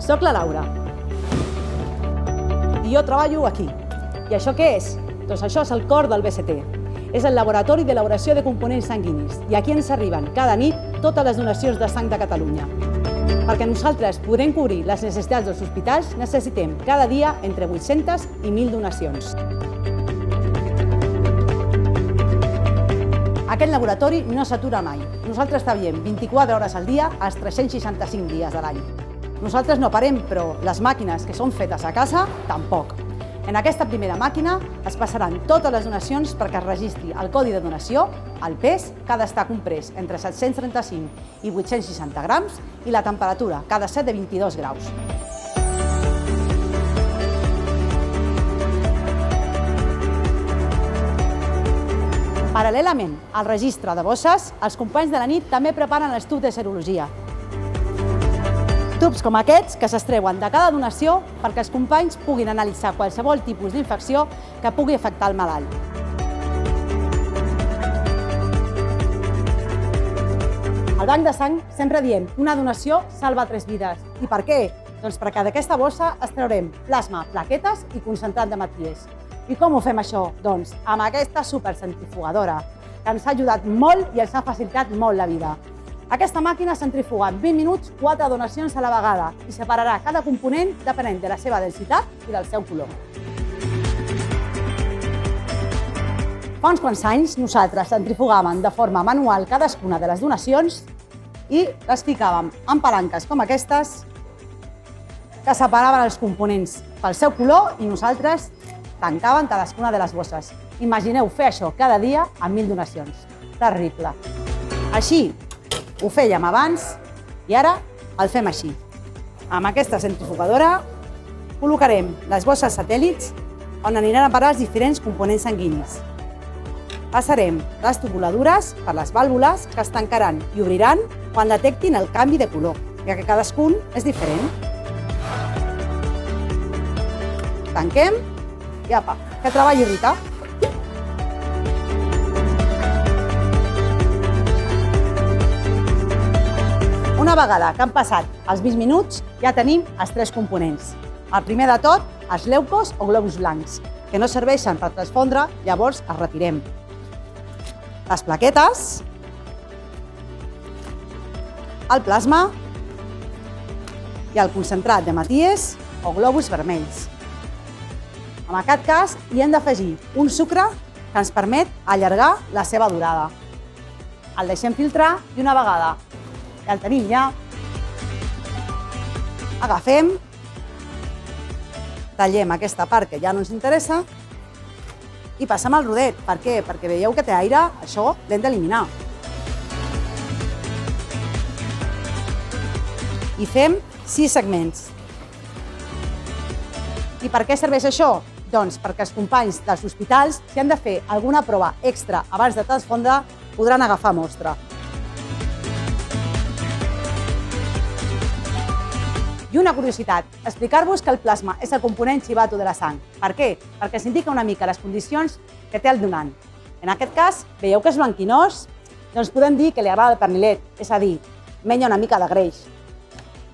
Soc la Laura. I jo treballo aquí. I això què és? Doncs això és el cor del BCT. És el Laboratori d'Elaboració de Components Sanguinis. I aquí ens arriben cada nit totes les donacions de sang de Catalunya. Perquè nosaltres podrem cobrir les necessitats dels hospitals, necessitem cada dia entre 800 i 1.000 donacions. Aquest laboratori no s'atura mai. Nosaltres treballem 24 hores al dia, els 365 dies de l'any. Nosaltres no parem, però les màquines que són fetes a casa, tampoc. En aquesta primera màquina es passaran totes les donacions perquè es registri el codi de donació, el pes, que ha d'estar comprès entre 735 i 860 grams, i la temperatura, que ha de ser de 22 graus. Paral·lelament al registre de bosses, els companys de la nit també preparen els tubs de serologia. Tubs com aquests que s'extreuen de cada donació perquè els companys puguin analitzar qualsevol tipus d'infecció que pugui afectar el malalt. Al banc de sang sempre diem que una donació salva 3 vides. I per què? Doncs perquè d'aquesta bossa extraurem plasma, plaquetes i concentrat d'hematries. I com ho fem això? Doncs amb aquesta supercentrifugadora, que ens ha ajudat molt i ens ha facilitat molt la vida. Aquesta màquina centrifuga en 20 minuts 4 donacions a la vegada i separarà cada component depenent de la seva densitat i del seu color. Fa uns quants anys nosaltres centrifugàvem de forma manual cadascuna de les donacions i les ficàvem en palanques com aquestes que separaven els components pel seu color i nosaltres tancàvem cadascuna de les bosses. Imagineu fer això cada dia amb 1.000 donacions. Terrible. Així ho fèiem abans i ara el fem així. Amb aquesta centrifugadora col·locarem les bosses satèl·lits on aniran a parar els diferents components sanguinis. Passarem les tubuladures per les vàlvules que es tancaran i obriran quan detectin el canvi de color, ja que cadascun és diferent. Tanquem i apa, que treballi Rita. Una vegada que han passat els 20 minuts, ja tenim els 3 components. El primer de tot, els leucos o globus blancs, que no serveixen per transfondre, llavors els retirem. Les plaquetes, el plasma i el concentrat d'hematries o globus vermells. En aquest cas, hi hem d'afegir un sucre que ens permet allargar la seva durada. El deixem filtrar i una vegada que el tenim ja, agafem, tallem aquesta part que ja no ens interessa i passem al rodet. Per què? Perquè veieu que té aire, això l'hem d'eliminar. I fem 6 segments. I per què serveix això? Doncs perquè els companys dels hospitals, si han de fer alguna prova extra abans de transfondre, podran agafar mostra. I una curiositat, explicar-vos que el plasma és el component xivato de la sang. Per què? Perquè ens indica una mica les condicions que té el donant. En aquest cas, veieu que és blanquinós? Doncs podem dir que li agrada el pernilet, és a dir, menja una mica de greix.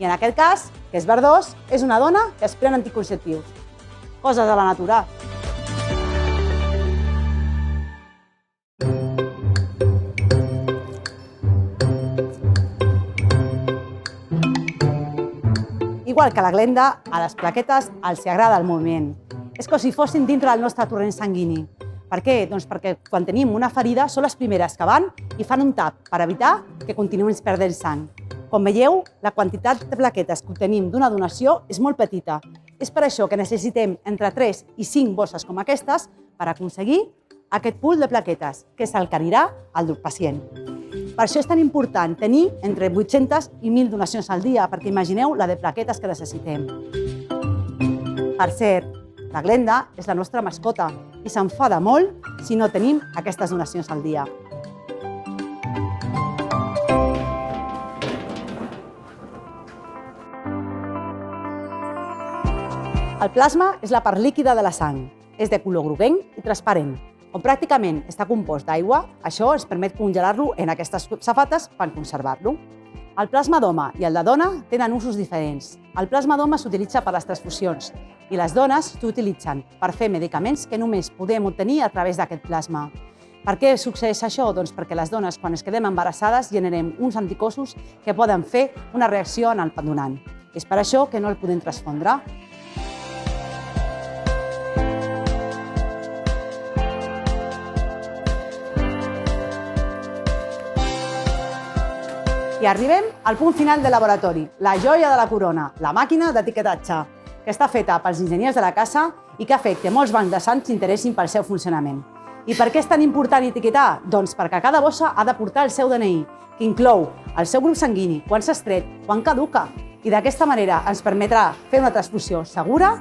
I en aquest cas, que és verdós, és una dona que es pren anticonceptius. Coses de la natura. Igual que a la glenda, a les plaquetes els agrada el moviment. És com si fossin dintre del nostre torrent sanguini. Per què? Doncs perquè quan tenim una ferida són les primeres que van i fan un tap per evitar que continuïn perdent sang. Com veieu, la quantitat de plaquetes que obtenim d'una donació és molt petita. És per això que necessitem entre 3 i 5 bosses com aquestes per aconseguir aquest pool de plaquetes, que és el que anirà al pacient. Per això és tan important tenir entre 800 i 1.000 donacions al dia, perquè imagineu la de plaquetes que necessitem. Per cert, la Glenda és la nostra mascota i s'enfada molt si no tenim aquestes donacions al dia. El plasma és la part líquida de la sang. És de color groguenc i transparent. Com pràcticament està compost d'aigua, això ens permet congelar-lo en aquestes safates per conservar-lo. El plasma d'home i el de dona tenen usos diferents. El plasma d'home s'utilitza per les transfusions i les dones s'utilitzen per fer medicaments que només podem obtenir a través d'aquest plasma. Per què succeeix això? Doncs perquè les dones, quan es quedem embarassades, generem uns anticossos que poden fer una reacció en el donant. És per això que no el podem transfondre. I arribem al punt final del laboratori, la joia de la corona, la màquina d'etiquetatge, que està feta pels enginyers de la casa i que ha fet que molts bancs de sang s'interessin pel seu funcionament. I per què és tan important etiquetar? Doncs perquè cada bossa ha de portar el seu DNI, que inclou el seu grup sanguini, quan s'ha extret, quan caduca. I d'aquesta manera ens permetrà fer una transfusió segura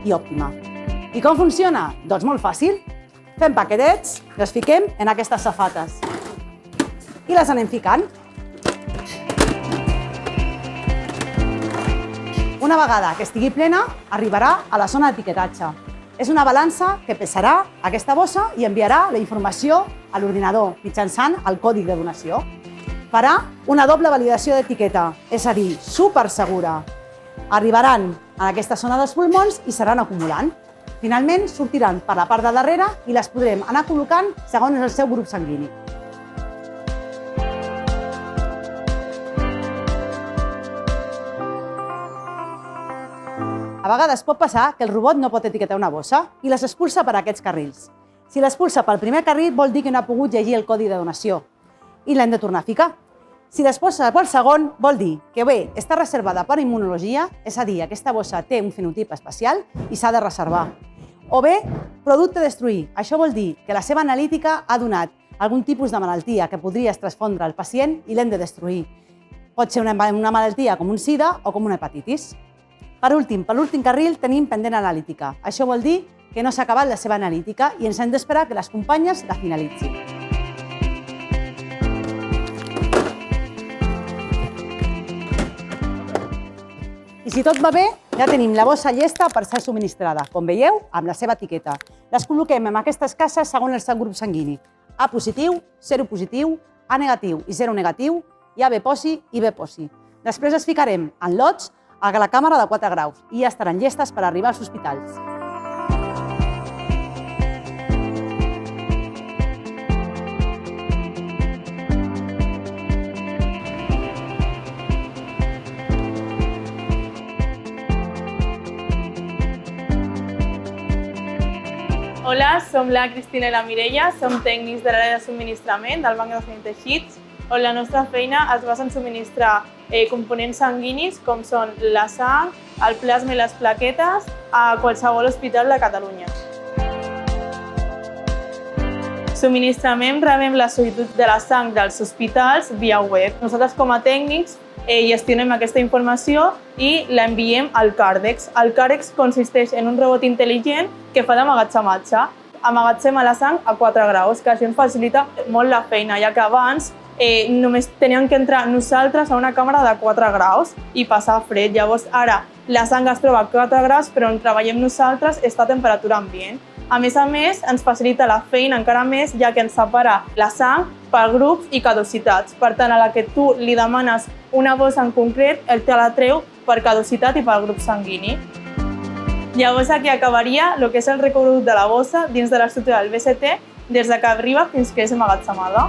i òptima. I com funciona? Doncs molt fàcil. Fem paquetets, les fiquem en aquestes safates i les anem ficant. Una vegada que estigui plena, arribarà a la zona d'etiquetatge. És una balança que pesarà aquesta bossa i enviarà la informació a l'ordinador mitjançant el codi de donació. Farà una doble validació d'etiqueta, és a dir, supersegura. Arribaran a aquesta zona dels pulmons i seran acumulant. Finalment, sortiran per la part de darrere i les podrem anar col·locant segons el seu grup sanguini. A vegades pot passar que el robot no pot etiquetar una bossa i les expulsa per aquests carrils. Si l'expulsa pel primer carril vol dir que no ha pogut llegir el codi de donació i l'hem de tornar a ficar. Si l'expulsa pel segon vol dir que bé, està reservada per immunologia, és a dir, aquesta bossa té un fenotip especial i s'ha de reservar. O bé, producte destruir. Això vol dir que la seva analítica ha donat algun tipus de malaltia que podries transfondre al pacient i l'hem de destruir. Pot ser una malaltia com un sida o com una hepatitis. Per l'últim carril tenim pendent analítica. Això vol dir que no s'ha acabat la seva analítica i ens hem d'esperar que les companyes la finalitzin. I si tot va bé, ja tenim la bossa llesta per ser subministrada, com veieu, amb la seva etiqueta. Les col·loquem en aquestes caixes segons el seu grup sanguini. A positiu, seropositiu, A negatiu i zero negatiu, i AB posi i B posi. Després les ficarem en lots a la càmera de 4 graus i ja estaran llestes per arribar als hospitals. Hola, som la Cristina i la Mireia, som tècnics de l'àrea de subministrament del Banc de Sang i Teixits, on la nostra feina es basa en subministrar components sanguinis com són la sang, el plasma i les plaquetes a qualsevol hospital de Catalunya. Subministrament rebem la solitud de la sang dels hospitals via web. Nosaltres com a tècnics gestionem aquesta informació i l'enviem al Cardex. El Cardex consisteix en un robot intel·ligent que fa d'emmagatzematge. Emmagatzema la sang a 4 graus, que això ens facilita molt la feina, ja que abans només teníem que entrar nosaltres a una càmera de 4 graus i passar fred. Llavors ara la sang es troba a 4 graus, però on treballem nosaltres està a temperatura ambient. A més, ens facilita la feina encara més, ja que ens separa la sang per grups i caducitats. Per tant, a la que tu li demanes una bossa en concret, ell te la treu per caducitat i per grup sanguini. Llavors aquí acabaria el que és el recorregut de la bossa dins de l'estructura del BCT des que arriba fins que és emmagatzemada.